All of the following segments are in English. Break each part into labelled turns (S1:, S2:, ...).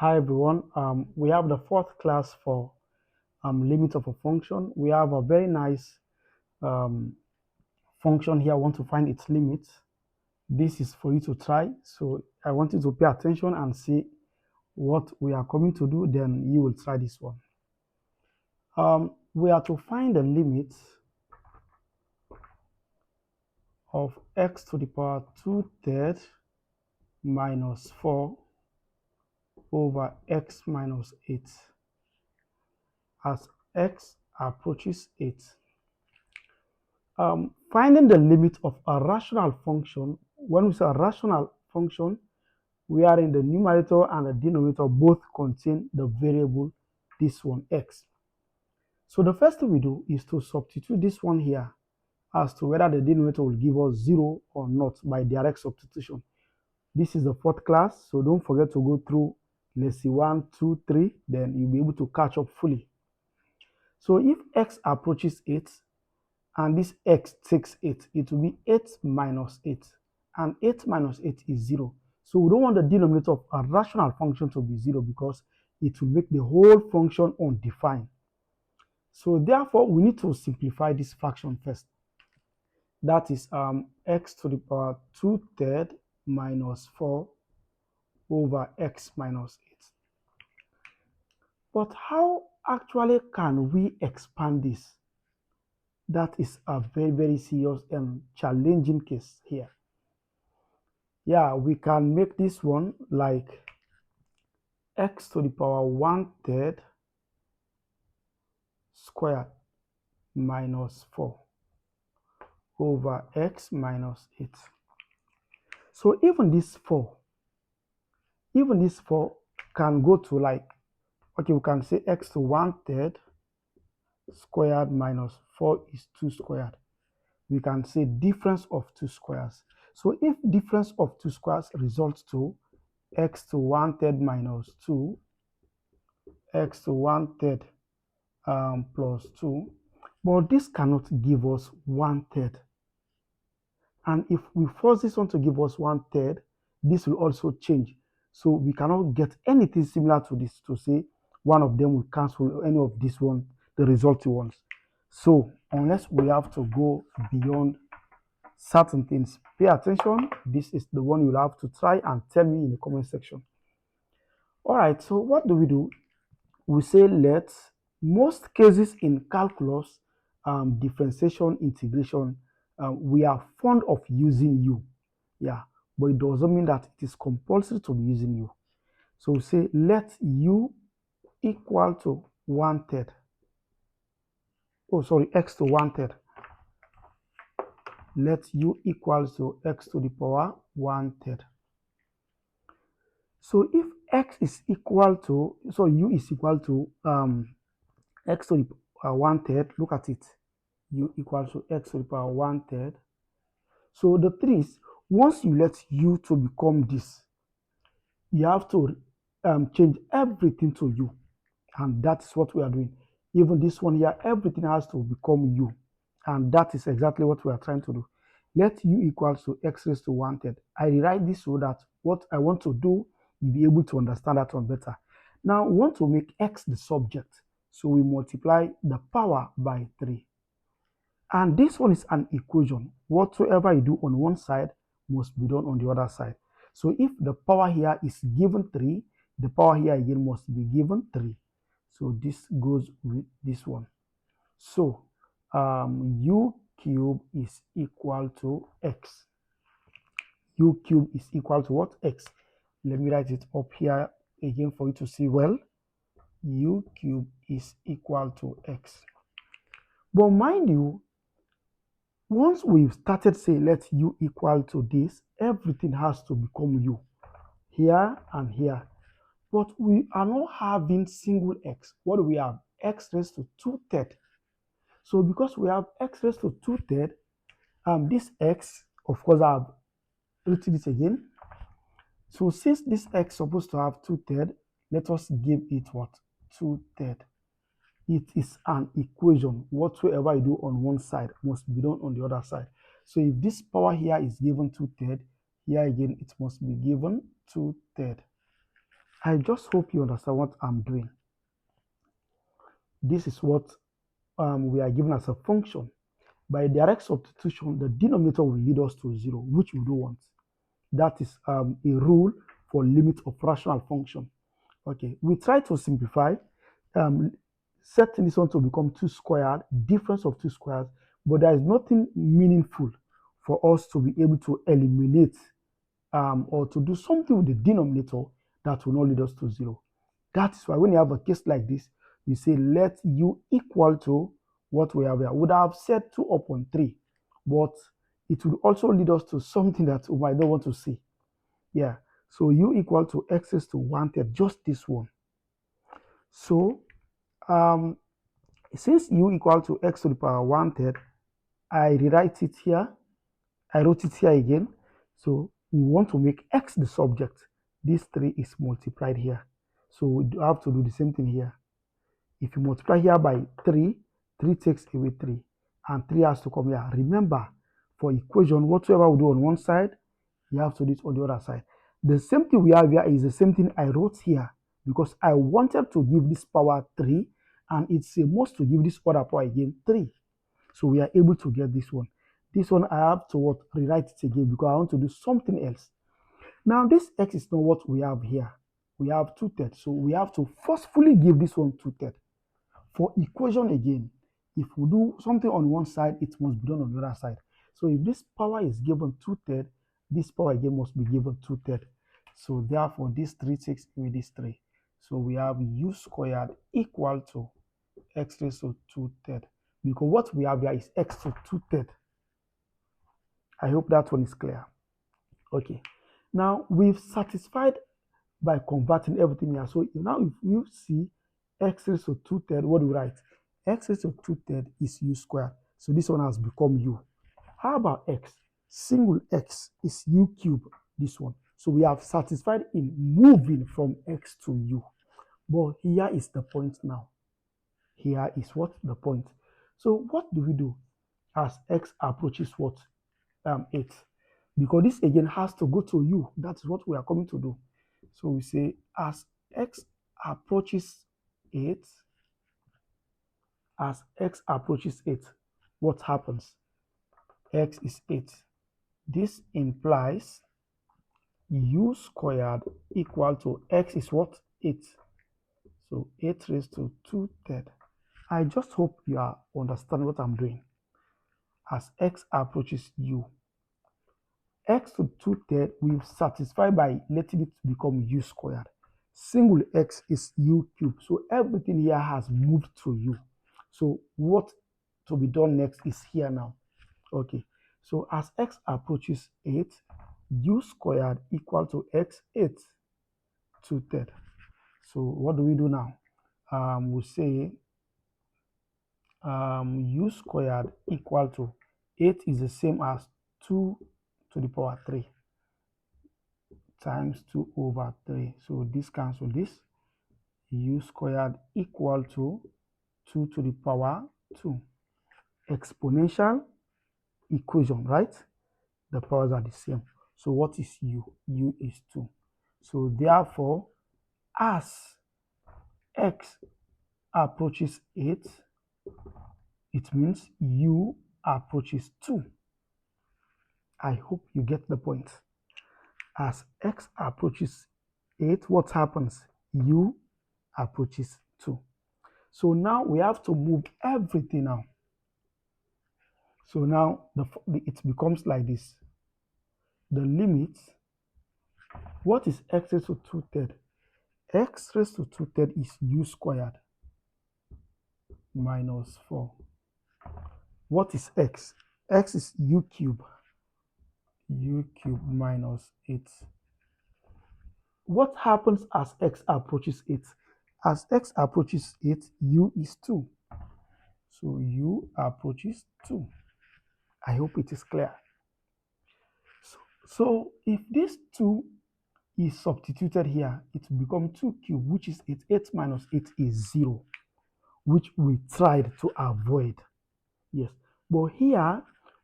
S1: Hi everyone. We have the fourth class for limit of a function. We have a very nice um, function here. I want to find its limit. This is for you to try. So I want you to pay attention and see what we are coming to do. Then you will try this one. We are to find the limit of x to the power 2/3 minus 4 over x minus 8 as x approaches 8. Finding the limit of a rational function. When we say a rational function, we are in the numerator and the denominator both contain the variable, this one, x. So the first thing we do is to substitute this one here as to whether the denominator will give us 0 or not by direct substitution. This is the fourth class, so don't forget to go through lesson 1, 2, 3, then you'll be able to catch up fully. So if x approaches 8, and this x takes 8, it will be 8 minus 8, and 8 minus 8 is 0. So we don't want the denominator of a rational function to be 0 because it will make the whole function undefined. So therefore, we need to simplify this fraction first. That is x to the power 2/3 minus 4 over x minus 8. But how actually can we expand this? That is a very, very serious and challenging case here. Yeah, we can make this one like x to the power 1/3 squared minus 4 over x minus 8. So even this 4 can go to like, okay, we can say x to 1/3 squared minus 4 is 2 squared. We can say difference of 2 squares. So if difference of 2 squares results to x to 1/3 minus 2, x to 1/3 plus 2, but this cannot give us 1/3. And if we force this one to give us 1/3, this will also change. So we cannot get anything similar to this to say one of them will cancel any of this one, the resulting ones. So unless we have to go beyond certain things, pay attention. This is the one you'll have to try and tell me in the comment section. All right, so what do? We say let. Most cases in calculus, differentiation, integration, we are fond of using u. Yeah, but it doesn't mean that it is compulsory to be using u. So we say let u equal to 1/3. Oh, sorry, x to 1/3. Let u equals to x to the power 1/3. So if x is equal to, so u is equal to x to the 1/3, look at it. U equals to x to the power 1/3. So the thing is, once you let u to become this, you have to change everything to u. And that's what we are doing. Even this one here, everything has to become u. And that is exactly what we are trying to do. Let u equals to x raised to 1/3. I rewrite this so that what I want to do, you'll be able to understand that one better. Now, we want to make x the subject. So we multiply the power by 3. And this one is an equation. Whatsoever you do on one side must be done on the other side. So if the power here is given 3, the power here again must be given 3. So this goes with this one. So u cube is equal to x. U cube is equal to what? X. Let me write it up here again for you to see well. U cube is equal to x. But mind you, once we've started saying let u equal to this, everything has to become u here and here. But we are not having single x. What do we have? X raised to 2/3. So because we have x raised to 2/3, this x, of course, I have written it again. So since this x is supposed to have 2/3, let us give it what? 2/3. It is an equation. Whatsoever you do on one side must be done on the other side. So if this power here is given 2/3, here again it must be given 2/3. I just hope you understand what I'm doing. This is what we are given as a function. By direct substitution, the denominator will lead us to 0, which we don't want. That is a rule for limit of rational function. Okay, we try to simplify, um, setting this one to become 2 squared, difference of 2 squares, but there is nothing meaningful for us to be able to eliminate or to do something with the denominator that will not lead us to 0. That is why when you have a case like this, you say let u equal to what we have here. We would have said 2 upon 3, but it will also lead us to something that we might not want to see. Yeah, so u equal to x raised to 1/3, just this one. So um, since u equal to x to the power 1/3, I rewrite it here. I wrote it here again. So we want to make x the subject. This 3 is multiplied here. So we have to do the same thing here. If you multiply here by 3, 3 takes away 3. And 3 has to come here. Remember, for equation, whatever we do on one side, you have to do it on the other side. The same thing we have here is the same thing I wrote here, because I wanted to give this power 3, and it's a must to give this other power again 3. So we are able to get this one. This one I have to rewrite it again because I want to do something else. Now this x is not what we have here. We have 2/3. So we have to forcefully give this one 2/3. For equation again, if we do something on one side, it must be done on the other side. So if this power is given 2/3, this power again must be given 2/3. So therefore, this 3 takes away this 3. So we have u squared equal to x raised to 2/3. Because what we have here is x to 2/3. I hope that one is clear. Okay. Now we've satisfied by converting everything here. So now if you see x raised to 2/3, what do we write? X raised to 2/3 is u squared. So this one has become u. How about x? Single x is u cubed, this one. So we have satisfied in moving from x to u. But here is the point now. Here is what? The point. So what do we do as x approaches what? 8. Because this again has to go to u. That's what we are coming to do. So we say as x approaches 8, what happens? X is 8. This implies u squared equal to x is what? 8. So 8 raised to 2/3. I just hope you are understanding what I'm doing. As x approaches u, x to 2/3 we've satisfied by letting it become u squared. Single x is u cubed. So everything here has moved to u. So what to be done next is here now. Okay. So as x approaches 8, u squared equal to x 8 2/3. So what do we do now? We say u squared equal to 8 is the same as 2 to the power 3 times 2 over 3. So this cancel this. U squared equal to 2 to the power 2. Exponential equation, right? The powers are the same. So what is u? U is 2. So therefore, as x approaches 8, it means u approaches 2. I hope you get the point. As x approaches 8, what happens? U approaches 2. So now we have to move everything now. So now it becomes like this. The limit, what is x raised to 2/3? X raised to 2/3 is u squared minus 4. What is x? X is u cubed. U cubed minus 8. What happens as x approaches 8? As x approaches 8, u is 2. So u approaches 2. I hope it is clear. So if this 2 is substituted here, it will become 2 cubed, which is 8. 8 minus 8 is 0, which we tried to avoid. Yes. But here,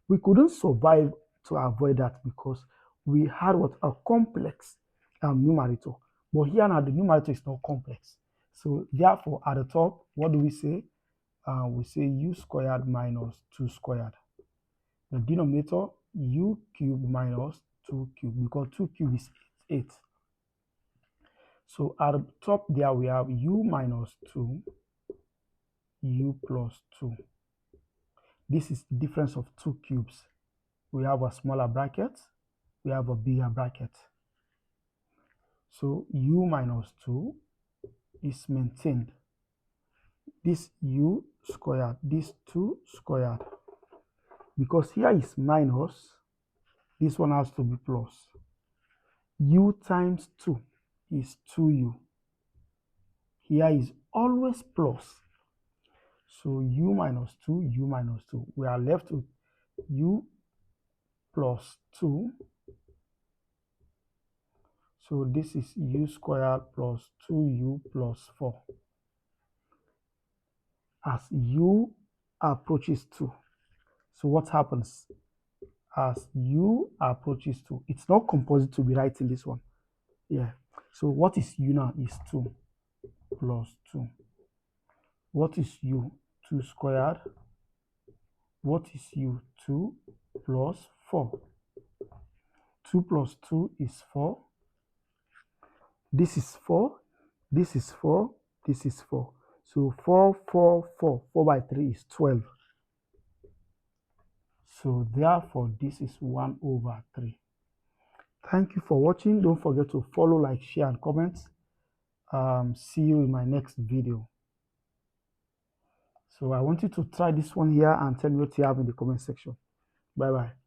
S1: we couldn't survive to avoid that because we had what? A complex numerator. But here now, the numerator is not complex. So therefore, at the top, what do we say? We say u squared minus 2 squared. The denominator, u cubed minus 2 cubed, because 2 cubed is 8. So at the top there, we have u minus 2, u plus 2. This is the difference of 2 cubes. We have a smaller bracket, we have a bigger bracket. So u minus 2 is maintained. This u squared, this 2 squared. Because here is minus, this one has to be plus. U times 2 is 2u. Here is always plus. So u minus 2, u minus 2. We are left with u plus 2. So this is u squared plus 2u plus 4. As u approaches 2. So what happens? As u approaches 2. It's not compulsory to be writing this one. Yeah. So what is u now? Is 2 plus 2. What is u? 2 squared. What is u? 2 plus 4. 2 plus 2 is 4. This is 4. This is 4. This is 4. So 4, 4, 4. 4 by 3 is 12. So therefore, this is 1 over 3. Thank you for watching. Don't forget to follow, like, share, and comment. See you in my next video. So I want you to try this one here and tell me what you have in the comment section. Bye bye.